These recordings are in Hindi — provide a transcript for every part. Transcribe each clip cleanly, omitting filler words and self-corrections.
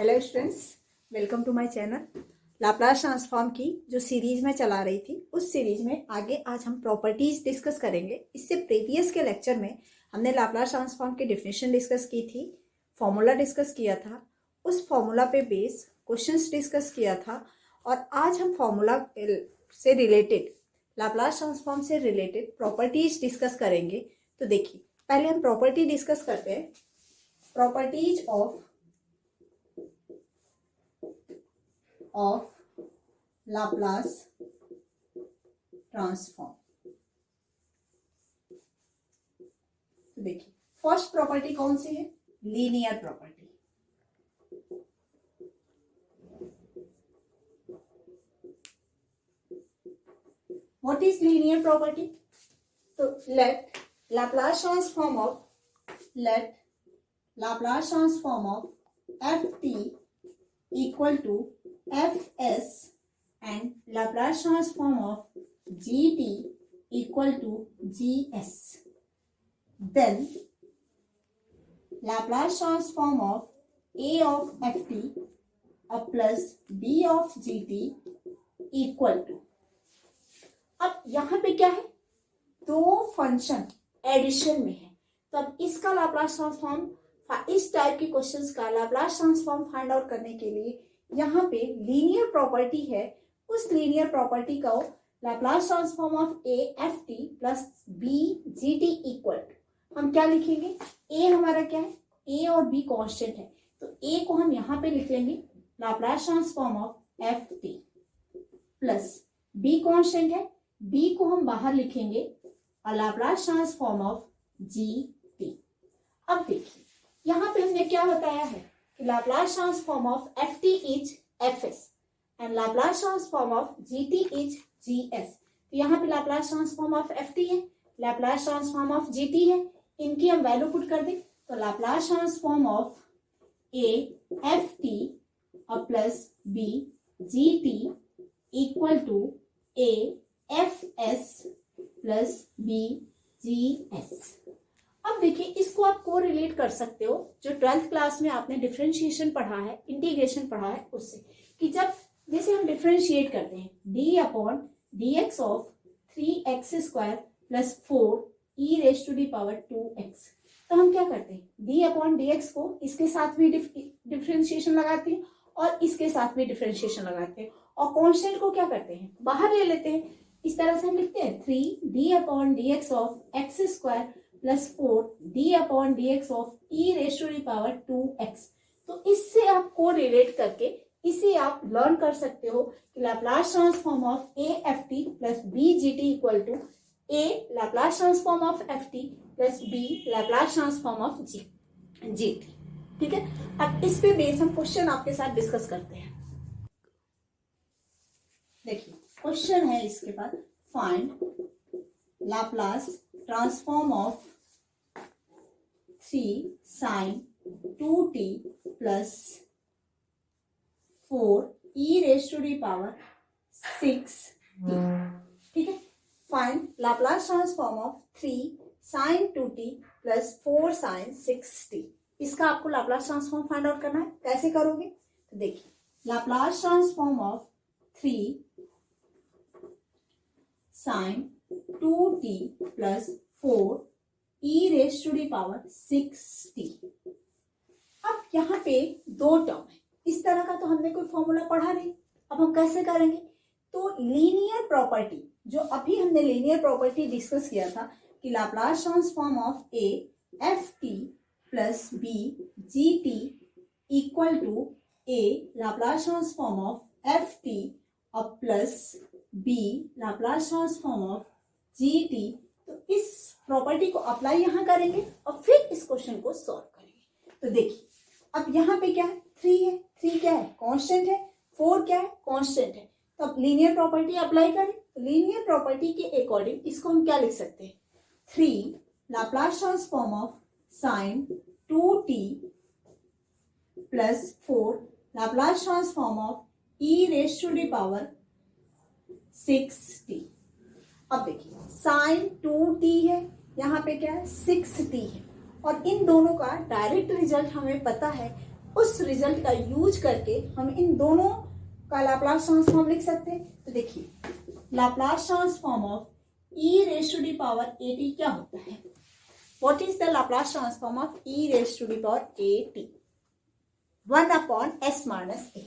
Hello students, welcome to my channel. Laplace transform की जो सीरीज में चला रही थी, उस सीरीज में आगे आज हम प्रॉपर्टीज डिस्कस करेंगे। इससे प्रीवियस के लेक्चर में हमने लाप्लास ट्रांसफॉर्म की डेफिनेशन डिस्कस की थी, फॉर्मूला डिस्कस किया था, उस फॉर्मूला पे बेस क्वेश्चंस डिस्कस किया था। और आज हम फॉर्मूला से रिलेटेड, लाप्लास ट्रांसफॉर्म से रिलेटेड प्रॉपर्टीज डिस्कस करेंगे। तो देखिए, पहले हम प्रॉपर्टी डिस्कस करते हैं। Properties of Laplace transform. तो देखिए, फर्स्ट प्रॉपर्टी कौन सी है? Linear property. What is linear property? तो let Laplace transform of f t equal to Fs and Laplace transform of Gt equal to Gs. Then Laplace transform of A of Ft plus B of Gt equal to। अब यहां पे क्या है? दो फंक्शन एडिशन में है, तो अब इसका लाप्लास ट्रांसफॉर्म, इस टाइप के क्वेश्चंस का लाप्लास ट्रांसफॉर्म फाइंड आउट करने के लिए यहाँ पे लीनियर प्रॉपर्टी है। उस लीनियर प्रॉपर्टी का Laplace transform of a f t plus b g t equal to, हम क्या लिखेंगे? ए हमारा क्या है? ए और बी कांस्टेंट है, तो ए को हम यहाँ पे लिख लेंगे Laplace transform of f t plus b constant है, बी को हम बाहर लिखेंगे और Laplace transform of g t. अब देखिए, यहाँ पे हमने क्या बताया है कि Laplace transform of f t is F s and Laplace transform of g t is G s. तो यहाँ पे Laplace transform of f t है, Laplace transform of g t है, इनकी हम वैल्यू पुट कर दें तो Laplace transform of a f t और plus b g t equal to a F s plus b G s. अब देखिए, इसको आप को रिलेट कर सकते हो जो 12th क्लास में आपने डिफरेंशिएशन पढ़ा है, इंटीग्रेशन पढ़ा है, उससे कि जब जैसे हम डिफरेंशिएट करते हैं d upon d x of 3x² plus 4 e raise to the power 2x, तो हम क्या करते हैं? डी अपॉन डी एक्स को इसके साथ भी डिफरेंशिएशन लगाते हैं और इसके साथ भी डिफरेंशिएशन लगाते हैं, और कॉन्स्टेंट को क्या करते हैं? बाहर ले लेते हैं। इस तरह से हम लिखते हैं 3 d upon d x of x² plus 4 d upon d x of e raise to the power 2x। तो इससे आप को रिलेट करके इसे आप लर्न कर सकते हो कि Laplace transform of a f t plus b g t equal to a Laplace transform of f t plus b Laplace transform of g t. ठीक है, अब इस पे बेस हम क्वेश्चन आपके साथ डिस्कस करते हैं। देखिए, क्वेश्चन है इसके बाद, find Laplace transform of 3 sin 2t plus 4 e raise to the power 6t। ठीक है, find Laplace transform of 3 sin 2t plus 4 sin 6t। इसका आपको लाप्लास ट्रांसफॉर्म फाइंड आउट करना है। कैसे करोगे? तो देखिए, Laplace transform of 3 sin 2t plus 4 e raise to the power 6t। अब यहाँ पे दो टर्म है, इस तरह का तो हमने कोई फॉर्मूला पढ़ा नहीं। अब हम कैसे करेंगे? तो लीनियर प्रॉपर्टी, जो अभी हमने लीनियर प्रॉपर्टी डिस्कस किया था कि Laplace transform of a f t plus b g t equal to a Laplace transform of f t और plus b Laplace transform of g t. तो इस प्रॉपर्टी को अप्लाई यहां करेंगे और फिर इस क्वेश्चन को सॉल्व करेंगे। तो देखिए, अब यहाँ पे क्या है? 3 है, 3 क्या है? कांस्टेंट है, 4 क्या है? कांस्टेंट है। तो अब लीनियर प्रॉपर्टी अप्लाई करें, तो लीनियर प्रॉपर्टी के अकॉर्डिंग इसको हम क्या लिख सकते हैं? 3 Laplace transform of sine 2t plus 4 Laplace transform of e raise to the power 6t। अब देखिए, साइन 2t है, यहाँ पे क्या है? 6t है, और इन दोनों का डायरेक्ट रिजल्ट हमें पता है उस रिजल्ट का यूज करके हम इन दोनों का लाप्लास ट्रांसफॉर्म लिख सकते हैं। तो देखिए, Laplace transform of e raise to the power at क्या होता है? What is the Laplace transform of e raise to the power at? 1 upon s minus a.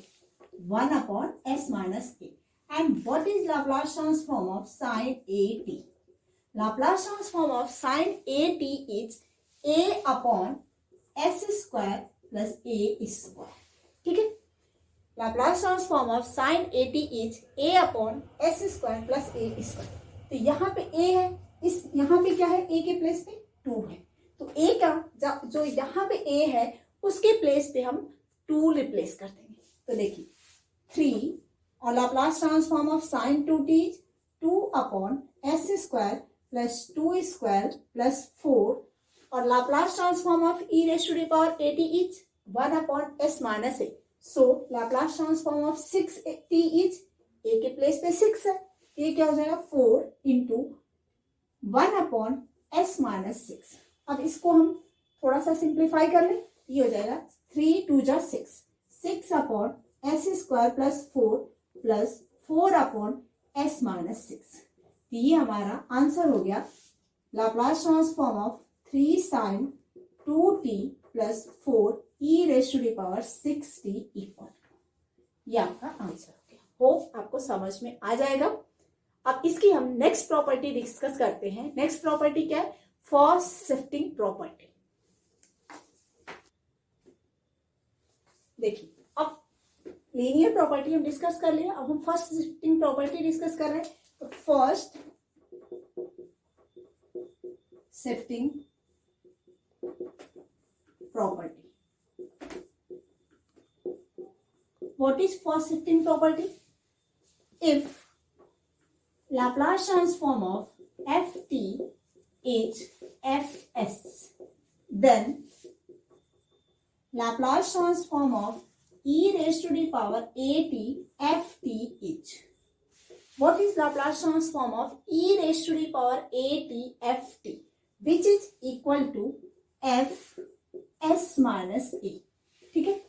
1 upon s minus a. And what is Laplace transform of sin at? Laplace transform of sin at is a upon s square plus a square. ठीक है? Laplace transform of sin at is a upon s square plus a square. तो यहाँ पे a है, इस यहाँ पे क्या है? a के प्लेस पे 2 है, तो a का जो यहाँ पे a है उसके प्लेस पे हम 2 रिप्लेस कर देंगे। तो देखिए 3 और Laplace transform of sine 2t is 2 upon s square plus 2 square plus 4 और Laplace transform of e raise to the power at is 1 upon s minus a। So Laplace transform of 6t is a के प्लेस पे 6 है, ये क्या हो जाएगा 4 इंटू 1 अपॉन s माइनस 6। अब इसको हम थोड़ा सा सिंप्लीफाई कर लें, ये हो जाएगा 3 2 जा 6 upon s square plus 4 plus 4 upon s minus 6। ये हमारा आंसर हो गया Laplace transform of 3 sine 2t plus 4 e raise to the power 6t equal. ये आपका आंसर हो गया। होप आपको समझ में आ जाएगा। अब इसकी हम नेक्स्ट प्रॉपर्टी डिस्कस करते हैं। नेक्स्ट प्रॉपर्टी क्या है? First shifting property. देखिए, अब लीनियर प्रॉपर्टी हम डिस्कस कर लिया, अब हम फर्स्ट शिफ्टिंग प्रॉपर्टी डिस्कस कर रहे हैं। तो first shifting property, what is first shifting property? If Laplace transform of ft is fs, then Laplace transform of e raised to the power at ft is. What is Laplace transform of e raised to the power at ft, which is equal to f s minus a। ठीक है,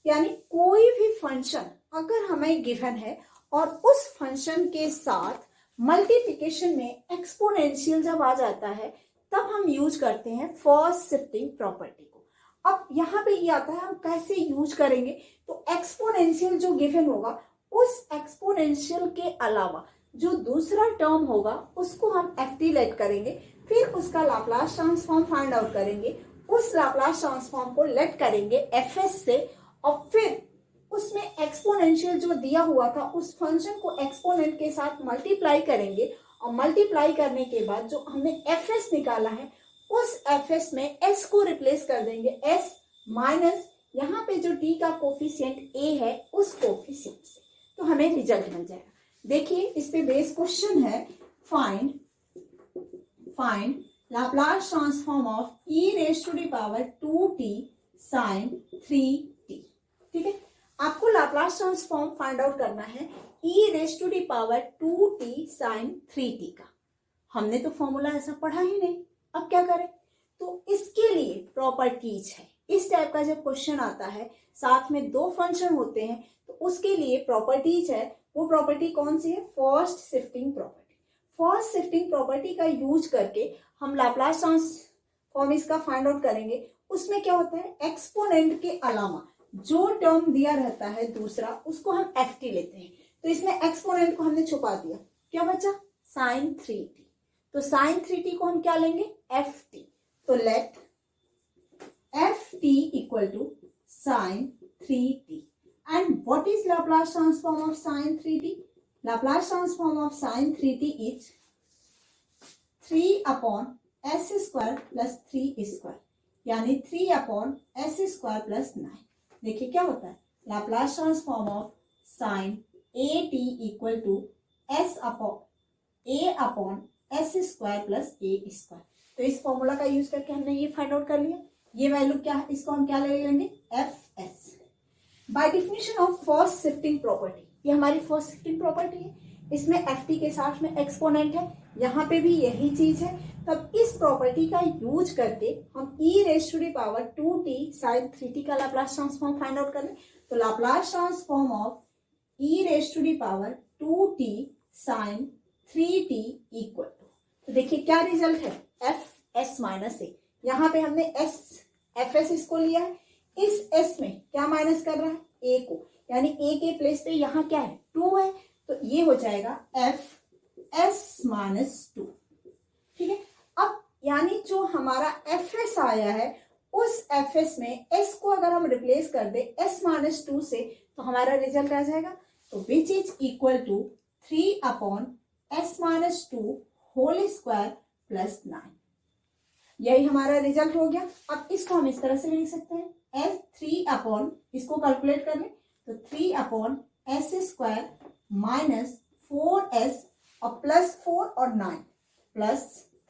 यानी कोई भी फंक्शन अगर हमें गिवन है और उस फंक्शन के साथ मल्टीप्लिकेशन में एक्सपोनेंशियल जब आ जाता है तब हम यूज करते हैं फर्स्ट शिफ्टिंग प्रॉपर्टी को। अब यहाँ पे ये आता है हम कैसे यूज करेंगे, तो एक्सपोनेंशियल जो गिवन होगा उस एक्सपोनेंशियल के अलावा जो दूसरा टर्म होगा उसको हम ft लेट करेंगे, फिर उसका लाप्लास ट्रांसफॉर्म फाइंड आउट करेंगे, उस लाप्लास ट्रांसफॉर्म को लेट करेंगे fs से और फिर उसमें एक्सपोनेंशियल जो दिया हुआ था उस फंक्शन को एक्सपोनेंट के साथ मल्टीप्लाई करेंगे और मल्टीप्लाई करने के बाद जो हमने fs निकाला है उस fs में s को रिप्लेस कर देंगे, s माइनस यहाँ पे जो t का कोफिशिएंट a है उस कोफिशिएंट से, तो हमें रिजल्ट मिल जाएगा। देखिए इस पे बेस क्वेश्चन है, find Laplace transform of e raise to the power 2t sin 3t। ठीक है, आपको लाप्लास ट्रांसफॉर्म फाइंड आउट करना है e raise to the power 2t sin 3t का। हमने तो फॉर्मूला ऐसा पढ़ा ही नहीं, अब क्या करें? तो इसके लिए प्रॉपर्टीज है। इस टाइप का जब क्वेश्चन आता है साथ में दो फंक्शन होते हैं तो उसके लिए प्रॉपर्टीज है। वो प्रॉपर्टी कौन सी है? First shifting property. First shifting property का यूज करके हम लाप्लास ट्रांसफॉर्म इसका फाइंड आउट करेंगे। उसमें क्या होता है, एक्सपोनेंट के अलावा जो टर्म दिया रहता है दूसरा उसको हम ft लेते हैं। तो इसमें एक्सपोनेंट को हमने छुपा दिया, क्या बचा? sin 3t। तो sin 3t को हम क्या लेंगे? ft। तो let ft equal to sin 3t। And what is Laplace transform of sin 3t? Laplace transform of sin 3t is 3 upon s square plus 3 square, यानी 3 अपॉन s स्क्वायर प्लस 9। देखिए क्या होता है, Laplace transform of sine at equal to s upon s square plus a square. तो इस फॉर्मूला का यूज करके हमने ये फाइंड आउट कर लिया। ये वैल्यू क्या है, इसको हम क्या ले लेंगे? fs। By definition of first shifting property, ये हमारी फर्स्ट शिफ्टिंग प्रॉपर्टी है। इसमें एफ टी के साथ में एक्सपोनेंट है, यहाँ पे भी यही चीज है। तब इस प्रॉपर्टी का यूज करके हम e raise to the power 2t sin 3t का लाप्लास ट्रांसफॉर्म फाइंड आउट कर लें। तो Laplace transform of e raise to the power 2t sin 3t equal to, तो देखिए क्या रिजल्ट है, एफ एस माइनस ए। यहाँ पे हमने एस एफ एस इसको लिया है, इस एस में क्या माइनस कर रहा है, ए को, यानी ए के प्लेस पे यहाँ क्या है, 2 है, तो ये हो जाएगा एफ एस माइनस 2। ठीक है, अब यानी जो हमारा एफ एस आया है उस एफ एस में एस को अगर हम रिप्लेस कर दे एस माइनस 2 से, तो हमारा रिजल्ट आ जाएगा, तो which is equal to 3 upon s minus 2 whole square plus 9। यही हमारा रिजल्ट हो गया। अब इसको हम इस तरह से भी लिख सकते हैं, एस 3 अपॉन, इसको कैलकुलेट कर लें तो 3 upon s square minus 4s और प्लस 4 और 9 प्लस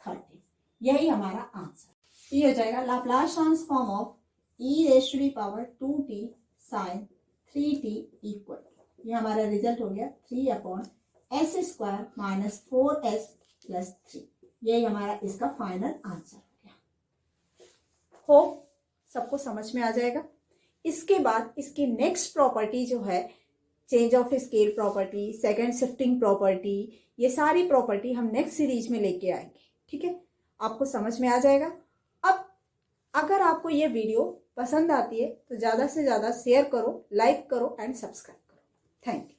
30। यही हमारा आंसर। ये हो जाएगा Laplace transform of e raise to the power 2t sin 3t equal, ये हमारा रिजल्ट हो गया 3 upon s square minus 4s plus 3। यही हमारा इसका फाइनल आंसर हो गया। होप सबको समझ में आ जाएगा। इसके बाद इसकी नेक्स्ट प्रॉपर्टी जो है, change of scale property, second shifting property, ये सारी प्रॉपर्टी हम नेक्स्ट सीरीज में लेके आएंगे। ठीक है, आपको समझ में आ जाएगा। अब अगर आपको ये वीडियो पसंद आती है तो ज़्यादा से ज़्यादा शेयर करो, लाइक करो एंड सब्सक्राइब करो। Thank you.